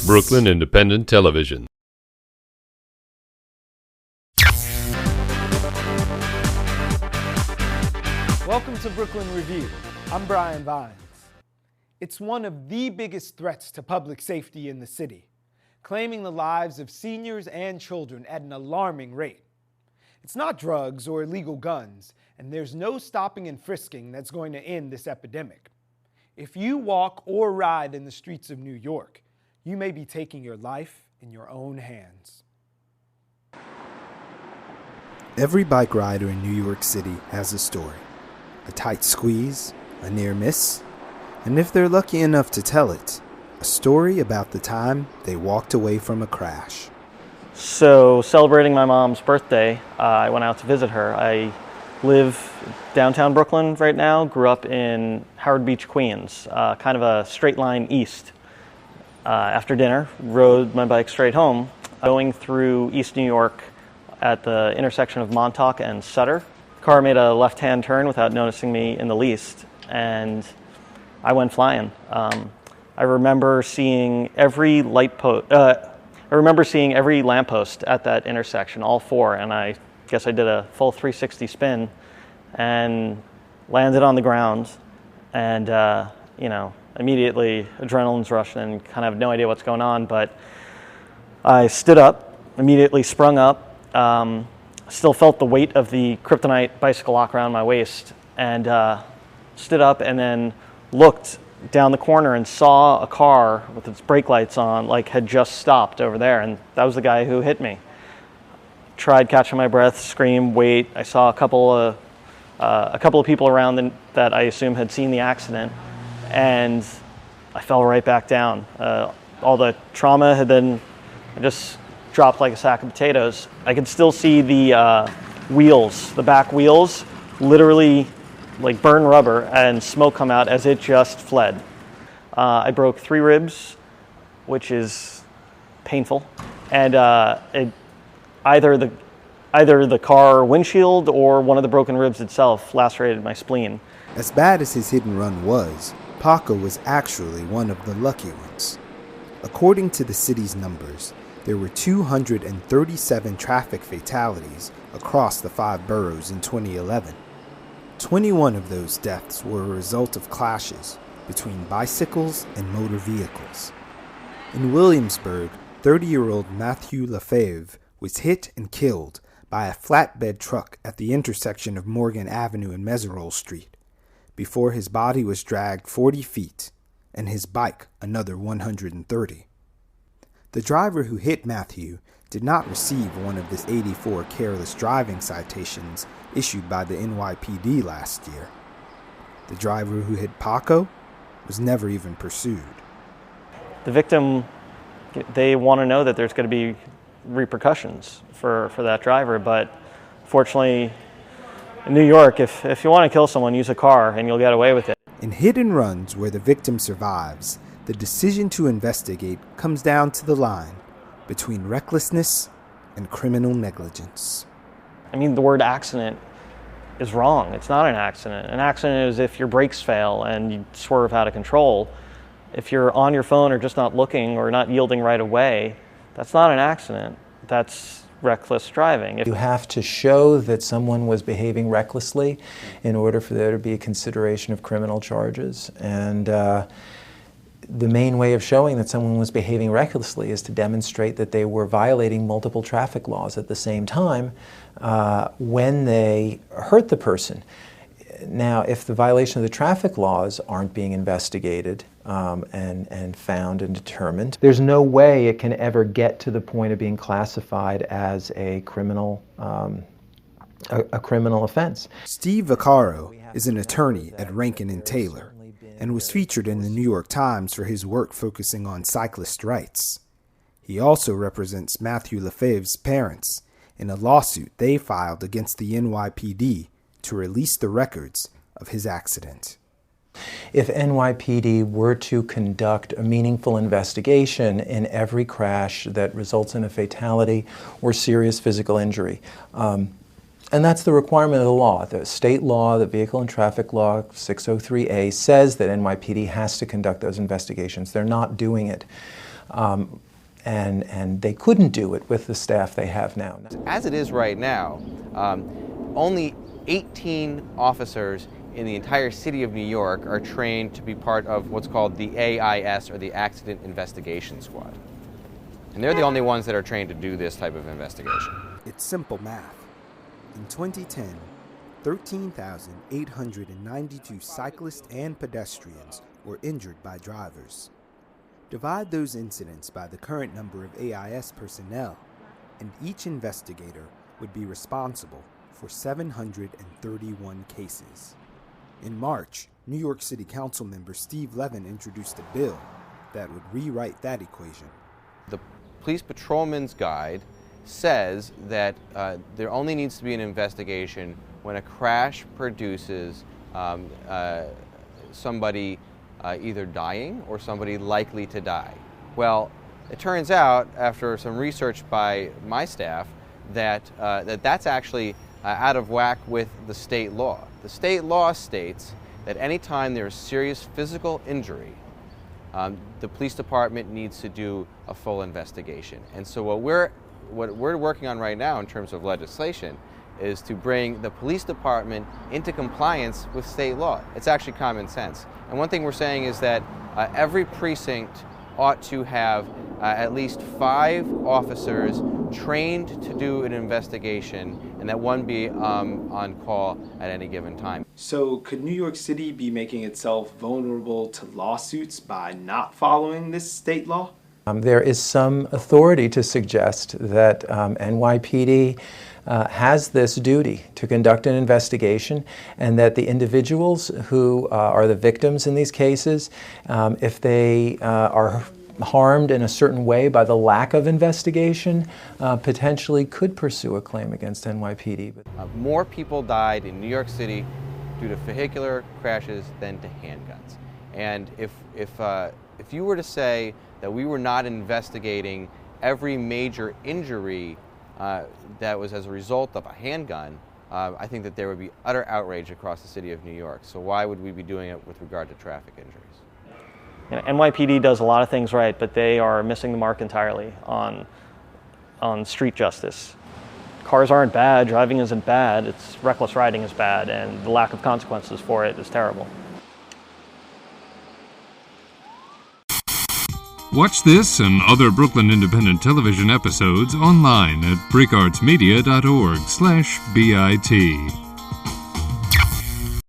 Brooklyn Independent Television. Welcome to Brooklyn Review. I'm Brian Vines. It's one of the biggest threats to public safety in the city, claiming the lives of seniors and children at an alarming rate. It's not drugs or illegal guns, and there's no stopping and frisking that's going to end this epidemic. If you walk or ride in the streets of New York, you may be taking your life in your own hands. Every bike rider in New York City has a story. A tight squeeze, a near miss, and if they're lucky enough to tell it, a story about the time they walked away from a crash. So, celebrating my mom's birthday, I went out to visit her. I live downtown Brooklyn right now, grew up in Howard Beach, Queens, kind of a straight line east. After dinner, rode my bike straight home, going through East New York at the intersection of Montauk and Sutter. The car made a left-hand turn without noticing me in the least, and I went flying. I remember seeing every lamppost at that intersection, all four, and I guess I did a full 360 spin and landed on the ground, and immediately adrenaline's rushing and kind of have no idea what's going on, but I stood up, immediately sprung up, still felt the weight of the kryptonite bicycle lock around my waist, and stood up and then looked down the corner and saw a car with its brake lights on, like had just stopped over there, and that was the guy who hit me. Tried catching my breath, scream, wait. I saw a couple of people around that I assume had seen the accident, and I fell right back down. All the trauma had been just dropped like a sack of potatoes. I could still see the wheels, the back wheels, literally like burn rubber and smoke come out as it just fled. I broke 3 ribs, which is painful, and either the car windshield or one of the broken ribs itself lacerated my spleen. As bad as his hit and run was, Paco was actually one of the lucky ones. According to the city's numbers, there were 237 traffic fatalities across the 5 boroughs in 2011. 21 of those deaths were a result of clashes between bicycles and motor vehicles. In Williamsburg, 30-year-old Matthew Lefebvre was hit and killed by a flatbed truck at the intersection of Morgan Avenue and Meserole Street, before his body was dragged 40 feet and his bike another 130. The driver who hit Matthew did not receive one of the 84 careless driving citations issued by the NYPD last year. The driver who hit Paco was never even pursued. The victim, they want to know that there's going to be repercussions for that driver, but fortunately in New York, if you want to kill someone, use a car and you'll get away with it. In hit and runs where the victim survives, the decision to investigate comes down to the line between recklessness and criminal negligence. I mean, the word accident is wrong. It's not an accident. An accident is if your brakes fail and you swerve out of control. If you're on your phone or just not looking or not yielding right away, that's not an accident. That's reckless driving. You have to show that someone was behaving recklessly in order for there to be a consideration of criminal charges. And the main way of showing that someone was behaving recklessly is to demonstrate that they were violating multiple traffic laws at the same time when they hurt the person. Now, if the violation of the traffic laws aren't being investigated and found and determined, there's no way it can ever get to the point of being classified as a criminal offense. Steve Vaccaro is an attorney at Rankin and Taylor and was featured in the New York Times for his work focusing on cyclist rights. He also represents Matthew Lefebvre's parents in a lawsuit they filed against the NYPD to release the records of his accident. If NYPD were to conduct a meaningful investigation in every crash that results in a fatality or serious physical injury, And that's the requirement of the law. The state law, the Vehicle and Traffic Law 603A, says that NYPD has to conduct those investigations. They're not doing it. And they couldn't do it with the staff they have now. As it is right now, only 18 officers in the entire city of New York are trained to be part of what's called the AIS, or the Accident Investigation Squad. And they're the only ones that are trained to do this type of investigation. It's simple math. In 2010, 13,892 cyclists and pedestrians were injured by drivers. Divide those incidents by the current number of AIS personnel, and each investigator would be responsible for 731 cases. In March, New York City Council Member Steve Levin introduced a bill that would rewrite that equation. The Police Patrolman's Guide says that there only needs to be an investigation when a crash produces somebody either dying or somebody likely to die. Well, it turns out, after some research by my staff, that that's actually out of whack with the state law. The state law states that anytime there's serious physical injury, the police department needs to do a full investigation. And so what we're working on right now in terms of legislation is to bring the police department into compliance with state law. It's actually common sense. And one thing we're saying is that every precinct ought to have at least 5 officers trained to do an investigation, and that one be on call at any given time. So could New York City be making itself vulnerable to lawsuits by not following this state law? There is some authority to suggest that NYPD has this duty to conduct an investigation, and that the individuals who are the victims in these cases, if they are harmed in a certain way by the lack of investigation, potentially could pursue a claim against NYPD. More people died in New York City due to vehicular crashes than to handguns. And if you were to say that we were not investigating every major injury that was as a result of a handgun, I think that there would be utter outrage across the city of New York. So why would we be doing it with regard to traffic injuries? You know, NYPD does a lot of things right, but they are missing the mark entirely on street justice. Cars aren't bad, driving isn't bad, it's reckless riding is bad, and the lack of consequences for it is terrible. Watch this and other Brooklyn Independent Television episodes online at breakartsmedia.org/BIT.